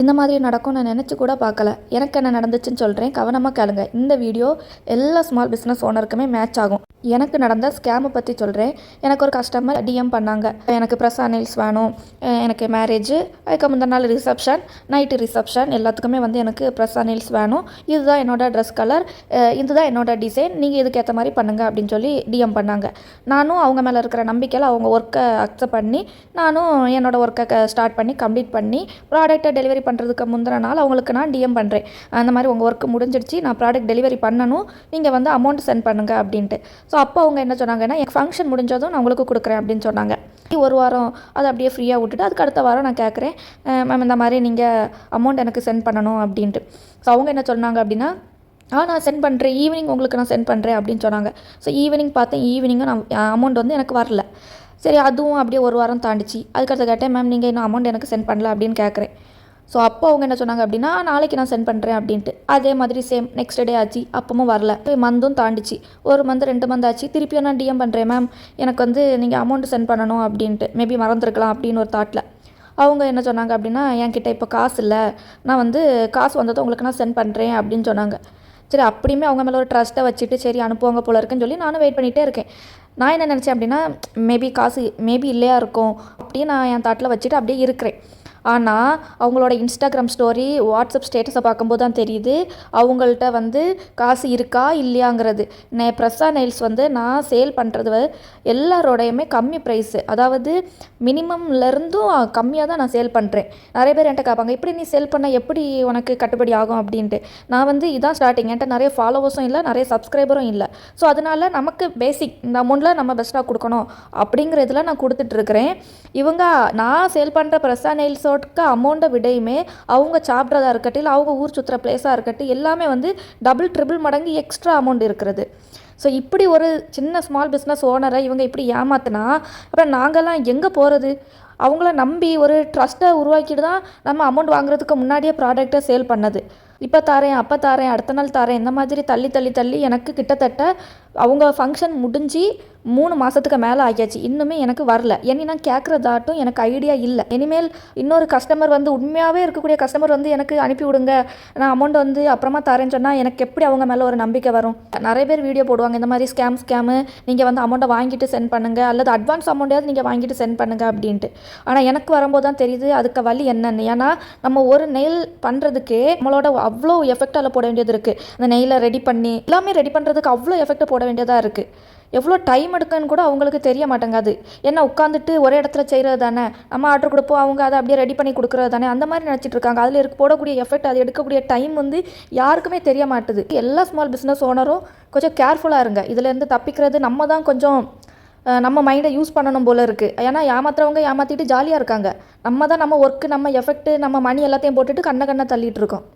இந்த மாதிரி நடக்கும் நான் நினச்சி கூட பார்க்கல. எனக்கு என்ன நடந்துச்சுன்னு சொல்கிறேன், கவனமாக கேளுங்க. இந்த வீடியோ எல்லா ஸ்மால் பிஸ்னஸ் ஓனருக்குமே மேட்ச் ஆகும். எனக்கு நடந்த ஸ்கேமை பற்றி சொல்கிறேன். எனக்கு ஒரு கஸ்டமர் டிஎம் பண்ணாங்க, எனக்கு ப்ரெஸ் நெயில்ஸ் வேணும், எனக்கு மேரேஜ், அதுக்கு முந்தின நாள் ரிசப்ஷன், நைட்டு ரிசப்ஷன், எல்லாத்துக்குமே வந்து எனக்கு ப்ரெஸ் நெயில்ஸ் வேணும், இதுதான் என்னோட ட்ரெஸ் கலர், இதுதான் என்னோட டிசைன், நீங்கள் இதுக்கு ஏற்ற மாதிரி பண்ணுங்கள் அப்படின்னு சொல்லி டிஎம் பண்ணாங்க. நானும் அவங்க மேலே இருக்கிற நம்பிக்கையில் அவங்க ஒர்க்கை அக்செப்ட் பண்ணி நானும் என்னோடய ஒர்க்கை ஸ்டார்ட் பண்ணி கம்ப்ளீட் பண்ணி ப்ராடக்ட்டை டெலிவரி பண்ணுறதுக்கு முந்தின நாள் அவங்களுக்கு நான் டிஎம் பண்ணுறேன். அந்த மாதிரி உங்கள் ஒர்க்கு முடிஞ்சிடுச்சு, நான் ப்ராடக்ட் டெலிவரி பண்ணணும், நீங்கள் வந்து அமௌண்ட் சென்ட் பண்ணுங்கள் அப்படின்ட்டு. ஸோ அப்போ அவங்க என்ன சொன்னாங்கன்னா, எனக்கு ஃபங்க்ஷன் முடிஞ்சதும் நான் உங்களுக்கு கொடுக்குறேன் அப்படின்னு சொன்னாங்க. ஒரு வாரம் அதை அப்படியே ஃப்ரீயாக விட்டுட்டு அதுக்கு அடுத்த வாரம் நான் கேட்குறேன், மேம் இந்த மாதிரி நீங்கள் அமௌண்ட் எனக்கு சென்ட் பண்ணணும் அப்படின்ட்டு. ஸோ அவங்க என்ன சொன்னாங்க அப்படின்னா, நான் சென்ட் பண்ணுறேன், ஈவினிங் உங்களுக்கு நான் சென்ட் பண்ணுறேன் அப்படின்னு சொன்னாங்க. ஸோ ஈவினிங் பார்த்தேன், ஈவினிங்கும் நான் அமௌண்ட் வந்து எனக்கு வரல. சரி, அதுவும் அப்படியே ஒரு வாரம் தாண்டிச்சு. அதுக்கடுத்து கேட்டேன், மேம் நீங்கள் இன்னும் அமௌண்ட் எனக்கு சென்ட் பண்ணல அப்படின்னு கேட்குறேன். ஸோ அப்போ அவங்க என்ன சொன்னாங்க அப்படின்னா, நாளைக்கு நான் சென்ட் பண்ணுறேன் அப்படின்ட்டு. அதே மாதிரி சேம் நெக்ஸ்ட் டே ஆச்சு, அப்பவும் வரல. மந்தும் தாண்டிச்சு, ஒரு மந்த் 2 மந்த் ஆச்சு. திருப்பியும் நான் டிஎம் பண்ணுறேன், மேம் எனக்கு வந்து நீங்கள் அமௌண்ட் சென்ட் பண்ணணும் அப்படின்ட்டு. மேபி மறந்துருக்கலாம் அப்படின்னு ஒரு தாட்டில். அவங்க என்ன சொன்னாங்க அப்படின்னா, என்கிட்ட இப்போ காசு இல்லை, நான் வந்து காசு வந்ததும் உங்களுக்கு நான் சென்ட் பண்ணுறேன் அப்படின்னு சொன்னாங்க. சரி, அப்படியுமே அவங்க மேலே ஒரு ட்ரஸ்ட்டை வச்சுட்டு சரி அனுப்புவாங்க போல இருக்குன்னு சொல்லி நானும் வெயிட் பண்ணிகிட்டே இருக்கேன். நான் என்ன நினச்சேன் அப்படின்னா, மேபி இல்லையா இருக்கும் அப்படியே நான் என் தாட்டில் வச்சுட்டு அப்படியே இருக்கிறேன். ஆனால் அவங்களோட இன்ஸ்டாகிராம் ஸ்டோரி, வாட்ஸ்அப் ஸ்டேட்டஸை பார்க்கும்போது தான் தெரியுது அவங்கள்ட்ட வந்து காசு இருக்கா இல்லையாங்கிறது. ப்ரெஸ்ஸா நெயில்ஸ் வந்து நான் சேல் பண்ணுறது எல்லாரோடையுமே கம்மி ப்ரைஸு, அதாவது மினிமம்லேருந்தும் கம்மியாக தான் நான் சேல் பண்ணுறேன். நிறைய பேர் என்கிட்ட கேட்பாங்க, இப்படி நீ சேல் பண்ண எப்படி உனக்கு கட்டுப்படி ஆகும் அப்படின்ட்டு. நான் வந்து இதான் ஸ்டார்டிங், என்கிட்ட நிறைய ஃபாலோவர்ஸும் இல்லை, நிறைய சப்ஸ்கிரைபரும் இல்லை. ஸோ அதனால் நமக்கு பேசிக் இந்த அமௌண்ட்டில் நம்ம பெஸ்ட்டாக கொடுக்கணும் அப்படிங்கிற இதில் நான் கொடுத்துட்ருக்குறேன். இவங்க நான் சேல் பண்ணுற ப்ரெஸ்ஸா நெயில்ஸ் அமௌண்ட்டை விடையுமே அவங்க சாப்பிட்றதா இருக்கட்டும், இல்லை அவங்க ஊர் சுற்றுற பிளேஸாக இருக்கட்டும், எல்லாமே வந்து டபுள் ட்ரிபிள் மடங்கு எக்ஸ்ட்ரா அமௌண்ட் இருக்கிறது. ஸோ இப்படி ஒரு சின்ன ஸ்மால் பிஸ்னஸ் ஓனரை இவங்க இப்படி ஏமாத்தினா அப்புறம் நாங்கள்லாம் எங்கே போகிறது? அவங்கள நம்பி ஒரு ட்ரஸ்ட்டை உருவாக்கிட்டு தான் நம்ம அமௌண்ட் வாங்குறதுக்கு முன்னாடியே ப்ராடக்டை சேல் பண்ணது. இப்போ தாரேன், அப்போ தாரேன், அடுத்த நாள் தாரேன், இந்த மாதிரி தள்ளி எனக்கு கிட்டத்தட்ட அவங்க ஃபங்க்ஷன் முடிஞ்சு 3 மாதத்துக்கு மேலே ஆகியாச்சு, இன்னுமே எனக்கு வரல. இனி நான் கேட்குறதாட்டும் எனக்கு ஐடியா இல்லை. இனிமேல் இன்னொரு கஸ்டமர் வந்து உண்மையாகவே இருக்கக்கூடிய கஸ்டமர் வந்து எனக்கு அனுப்பி விடுங்க, நான் அமௌண்ட் வந்து அப்புறமா தரேன்னு சொன்னால் எனக்கு எப்படி அவங்க மேலே ஒரு நம்பிக்கை வரும்? நிறைய பேர் வீடியோ போடுவாங்க, இந்த மாதிரி ஸ்கேமு, நீங்கள் வந்து அமௌண்ட்டை வாங்கிட்டு சென்ட் பண்ணுங்கள், அல்லது அட்வான்ஸ் அமௌண்ட்டையாவது நீங்கள் வாங்கிட்டு சென்ட் பண்ணுங்கள் அப்படின்ட்டு. ஆனால் எனக்கு வரும்போது தான் தெரியுது அதுக்கு வழி என்னென்னு. ஏன்னா நம்ம ஒரு நெயில் பண்ணுறதுக்கே நம்மளோட அவ்வளோ எஃபெக்டால் போட வேண்டியது இருக்குது. அந்த நெயிலை ரெடி பண்ணி எல்லாமே ரெடி பண்ணுறதுக்கு அவ்வளோ எஃபெக்டை போட வேண்டியதாக இருக்குது. எவ்வளோ டைம் எடுக்குன்னு கூட அவங்களுக்கு தெரிய மாட்டேங்காது. ஏன்னா உட்காந்துட்டு ஒரே இடத்துல செய்கிறது தானே, நம்ம ஆர்டர் கொடுப்போம், அவங்க அதை அப்படியே ரெடி பண்ணி கொடுக்குறது தானே, அந்த மாதிரி நினச்சிட்டு இருக்காங்க. அதில் போடக்கூடிய எஃபெக்ட், அது எடுக்கக்கூடிய டைம் வந்து யாருக்குமே தெரிய மாட்டுது. எல்லா ஸ்மால் பிஸ்னஸ் ஓனரும் கொஞ்சம் கேர்ஃபுல்லாக இருங்க. இதுலேருந்து தப்பிக்கிறது நம்ம தான் கொஞ்சம் நம்ம மைண்டை யூஸ் பண்ணணும் போல இருக்குது. ஏன்னா ஏமாத்துறவங்க ஏமாற்றிட்டு ஜாலியாக இருக்காங்க. நம்ம தான் நம்ம ஒர்க்கு, நம்ம எஃபெக்ட்டு, நம்ம மணி எல்லாத்தையும் போட்டுட்டு கண்ணை தள்ளிட்டு இருக்கோம்.